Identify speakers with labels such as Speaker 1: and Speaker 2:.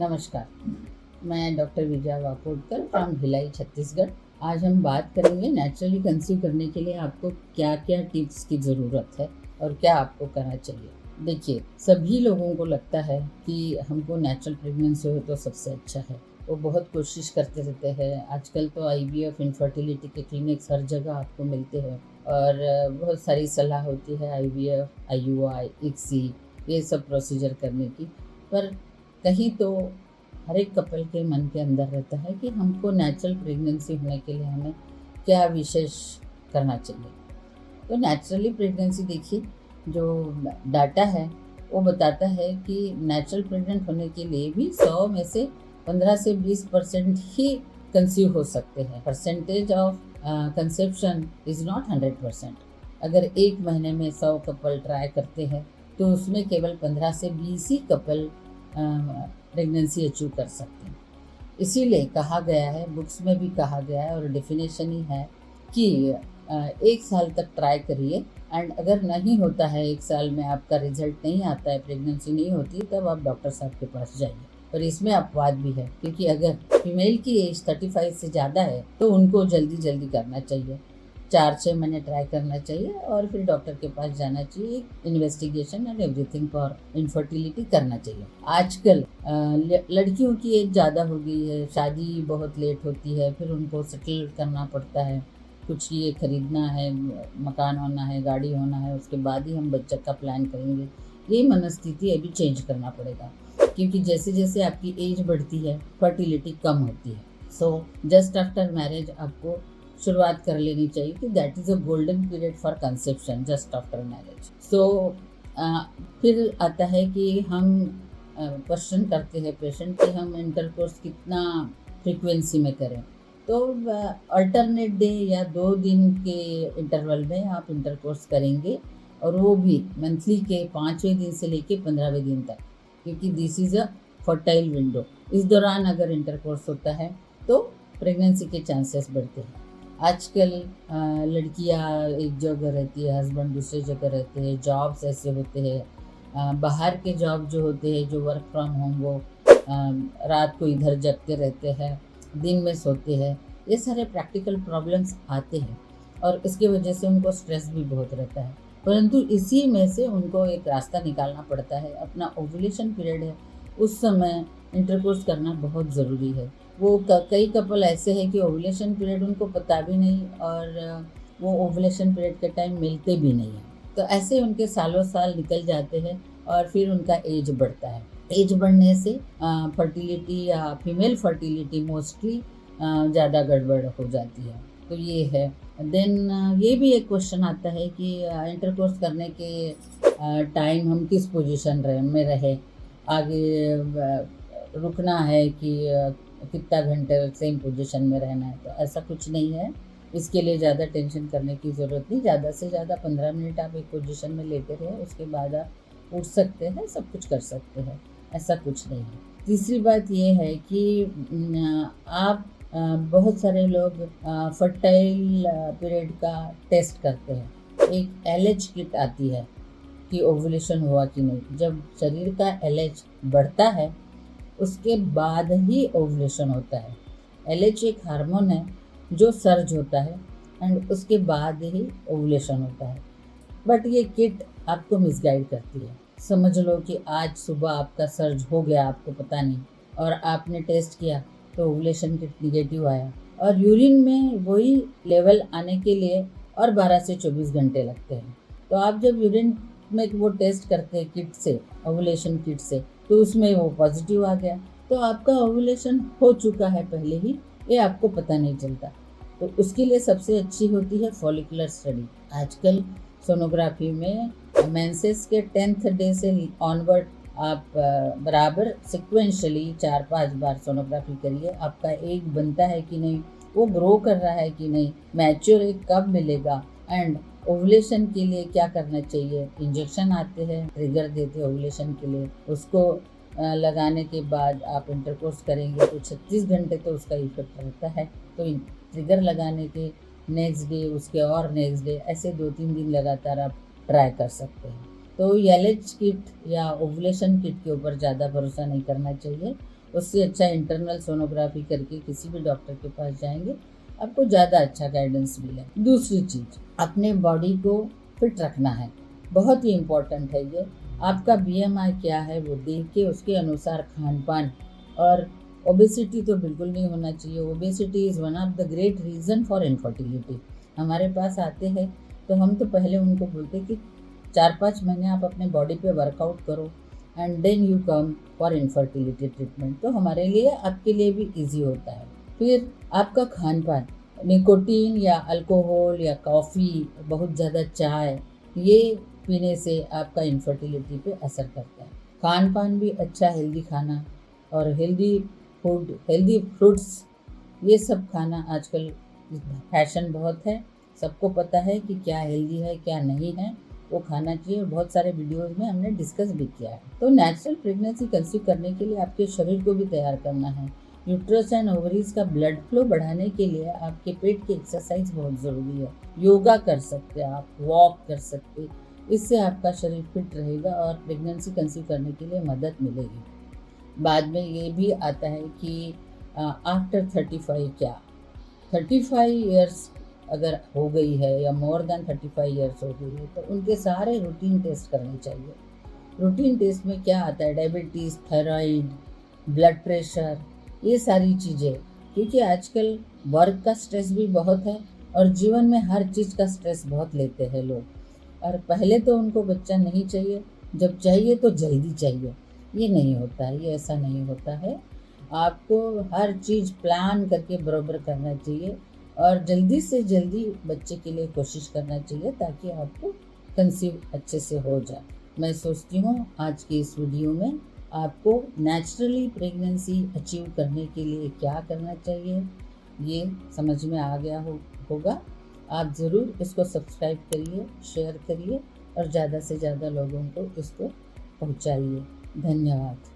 Speaker 1: नमस्कार, मैं doctor Vijaya वाकोडकर from Bhilai Chhattisgarh. आज हम बात करेंगे नेचुरली कंसीव करने के लिए आपको क्या क्या टिप्स की ज़रूरत है और क्या आपको करना चाहिए। देखिए, सभी लोगों को लगता है कि हमको नेचुरल प्रेगनेंसी हो तो सबसे अच्छा है। वो बहुत कोशिश करते रहते हैं। आजकल तो IVF इनफर्टिलिटी के क्लिनिक्स हर जगह आपको मिलते हैं और बहुत सारी सलाह होती है IVF, IUI, ICSI ये सब प्रोसीजर करने की। पर कहीं तो हर एक कपल के मन के अंदर रहता है कि हमको नेचुरल प्रेगनेंसी होने के लिए हमें क्या विशेष करना चाहिए। तो नेचुरली प्रेगनेंसी देखिए, जो डाटा है वो बताता है कि नेचुरल प्रेग्नेंट होने के लिए भी 100 में से 15 से 20% ही कंसीव हो सकते हैं। Percentage of conception is not 100%। अगर एक महीने में 100 कपल ट्राई करते हैं तो उसमें केवल 15 से 20 ही कपल प्रेगनेंसी अचीव कर सकते हैं। इसीलिए कहा गया है, बुक्स में भी कहा गया है और डेफिनेशन ही है कि 1 साल तक ट्राई करिए एंड अगर नहीं होता है 1 साल में आपका रिजल्ट नहीं आता है, प्रेगनेंसी नहीं होती, तब आप डॉक्टर साहब के पास जाइए। पर इसमें अपवाद भी है, क्योंकि अगर फीमेल की एज 35 से ज़्यादा है तो उनको जल्दी जल्दी करना चाहिए। 4-6 महीने ट्राई करना चाहिए और फिर डॉक्टर के पास जाना चाहिए। Investigation and everything for infertility करना चाहिए। आजकल लड़कियों की एज ज़्यादा हो गई है, शादी बहुत लेट होती है, फिर उनको सेटल करना पड़ता है, कुछ ये खरीदना है, मकान होना है, गाड़ी होना है, उसके बाद ही हम बच्चे का प्लान करेंगे। ये मनस्थिति अभी चेंज करना पड़ेगा, क्योंकि जैसे जैसे आपकी एज बढ़ती है फर्टिलिटी कम होती है। सो जस्ट आफ्टर मैरिज आपको शुरुआत कर लेनी चाहिए कि that is a golden period for conception just after marriage. So फिर आता है कि हम क्वेश्चन करते हैं पेशेंट कि हम इंटरकोर्स कितना फ्रीक्वेंसी में करें। तो अल्टरनेट डे या 2 दिन के इंटरवल में आप इंटरकोर्स करेंगे, और वो भी मंथली के 5वें दिन से लेके 15वें दिन तक, क्योंकि this is a fertile window. इस दौरान अगर इंटरकोर्स होता है तो प्रेगनेंसी के चांसेस बढ़ते हैं। आजकल लड़कियां एक जगह रहती है, हस्बैंड दूसरी जगह रहते हैं, जॉब्स ऐसे होते हैं, बाहर के जॉब जो होते हैं, जो वर्क फ्रॉम होम, वो रात को इधर जगते रहते हैं, दिन में सोते हैं। ये सारे प्रैक्टिकल प्रॉब्लम्स आते हैं और इसकी वजह से उनको स्ट्रेस भी बहुत रहता है। परंतु इसी में से उनको एक रास्ता निकालना पड़ता है। अपना ओव्यूलेशन पीरियड है, उस समय इंटरकोर्स करना बहुत ज़रूरी है। वो कई कपल ऐसे हैं कि ओव्यूलेशन पीरियड उनको पता भी नहीं और वो ओव्यूलेशन पीरियड के टाइम मिलते भी नहीं हैं। तो ऐसे उनके सालों साल निकल जाते हैं और फिर उनका एज बढ़ता है। एज बढ़ने से फर्टिलिटी या फीमेल फर्टिलिटी मोस्टली ज़्यादा गड़बड़ हो जाती है। तो ये है। देन ये भी एक क्वेश्चन आता है कि इंटरकोर्स करने के टाइम हम किस पोजीशन में रहे, आगे रुकना है कि कितना घंटे सेम पोजीशन में रहना है। तो ऐसा कुछ नहीं है, इसके लिए ज़्यादा टेंशन करने की ज़रूरत नहीं। ज़्यादा से ज़्यादा 15 मिनट आप एक पोजीशन में लेटे रहें, उसके बाद आप उठ सकते हैं, सब कुछ कर सकते हैं, ऐसा कुछ नहीं है। तीसरी बात ये है कि आप बहुत सारे लोग फर्टाइल पीरियड का टेस्ट करते हैं। एक LH किट आती है कि ओव्यूलेशन हुआ कि नहीं। जब शरीर का LH बढ़ता है उसके बाद ही ओव्यूलेशन होता है। LH एक हार्मोन है जो सर्ज होता है एंड उसके बाद ही ओव्यूलेशन होता है। बट ये किट आपको मिसगाइड करती है। समझ लो कि आज सुबह आपका सर्ज हो गया, आपको पता नहीं, और आपने टेस्ट किया तो ओव्यूलेशन किट निगेटिव आया, और यूरिन में वही लेवल आने के लिए और 12 से 24 घंटे लगते हैं। तो आप जब यूरिन में वो टेस्ट करते हैं किट से, ओव्यूलेशन किट से, तो उसमें वो पॉजिटिव आ गया, तो आपका ओव्यूलेशन हो चुका है पहले ही, ये आपको पता नहीं चलता। तो उसके लिए सबसे अच्छी होती है फॉलिकुलर स्टडी। आजकल सोनोग्राफी में मेंसेस के 10th डे से ऑनवर्ड आप बराबर सिक्वेंशली 4-5 बार सोनोग्राफी करिए। आपका एग बनता है कि नहीं, वो ग्रो कर रहा है कि नहीं, मैच्योर एग कब मिलेगा, एंड ओव्यूलेशन के लिए क्या करना चाहिए। इंजेक्शन आते हैं, ट्रिगर देते हैं ओव्यूलेशन के लिए, उसको लगाने के बाद आप इंटरकोर्स करेंगे तो 36 घंटे तो उसका इफेक्ट रहता है। तो ट्रिगर लगाने के नेक्स्ट डे, उसके और नेक्स्ट डे, ऐसे 2-3 दिन लगातार आप ट्राई कर सकते हैं। तो LH किट या ओव्यूलेशन किट के ऊपर ज़्यादा भरोसा नहीं करना चाहिए। उससे अच्छा इंटरनल सोनोग्राफी करके किसी भी डॉक्टर के पास जाएंगे, आपको ज़्यादा अच्छा गाइडेंस मिलेगा। दूसरी चीज़, अपने बॉडी को फिट रखना है, बहुत ही इम्पोर्टेंट है ये। आपका BMI क्या है वो देख के उसके अनुसार खान पान, और ओबेसिटी तो बिल्कुल नहीं होना चाहिए। Obesity is one of the great reason for infertility. हमारे पास आते हैं तो हम तो पहले उनको बोलते कि 4-5 महीने आप अपने बॉडी पे वर्कआउट करो and then you come for infertility treatment, तो हमारे लिए आपके लिए भी इजी होता है। फिर आपका खान पान, निकोटीन या अल्कोहल या कॉफ़ी, बहुत ज़्यादा चाय, ये पीने से आपका इनफर्टिलिटी पे असर करता है। खान पान भी अच्छा हेल्दी खाना और हेल्दी फूड, हेल्दी फ्रूट्स, ये सब खाना आजकल फैशन बहुत है, सबको पता है कि क्या हेल्दी है क्या नहीं है, वो खाना चाहिए। बहुत सारे वीडियोस में हमने डिस्कस भी किया है। तो नेचुरल प्रेगनेंसी कंसीव करने के लिए आपके शरीर को भी तैयार करना है। यूट्रस एंड ओवरीज का ब्लड फ्लो बढ़ाने के लिए आपके पेट की एक्सरसाइज बहुत ज़रूरी है। योगा कर सकते हैं आप, वॉक कर सकते, इससे आपका शरीर फिट रहेगा और प्रेगनेंसी कंसीव करने के लिए मदद मिलेगी। बाद में ये भी आता है कि आफ्टर 35 क्या, 35 ईयर्स अगर हो गई है या मोर देन 35 ईयर्स हो गई है तो उनके सारे रूटीन टेस्ट करने चाहिए। रूटीन टेस्ट में क्या आता है, डायबिटीज़, थायराइड, ब्लड प्रेशर, ये सारी चीज़ें, क्योंकि आजकल वर्क का स्ट्रेस भी बहुत है और जीवन में हर चीज़ का स्ट्रेस बहुत लेते हैं लोग। और पहले तो उनको बच्चा नहीं चाहिए, जब चाहिए तो जल्दी चाहिए, ये नहीं होता है, ये ऐसा नहीं होता है। आपको हर चीज़ प्लान करके बराबर करना चाहिए और जल्दी से जल्दी बच्चे के लिए कोशिश करना चाहिए ताकि आपको कंसीव अच्छे से हो जाए। मैं सोचती हूँ आज की इस वीडियो में आपको नेचुरली प्रेगनेंसी अचीव करने के लिए क्या करना चाहिए ये समझ में आ गया होगा। आप ज़रूर इसको सब्सक्राइब करिए, शेयर करिए और ज़्यादा से ज़्यादा लोगों को इसको पहुँचाइए। धन्यवाद।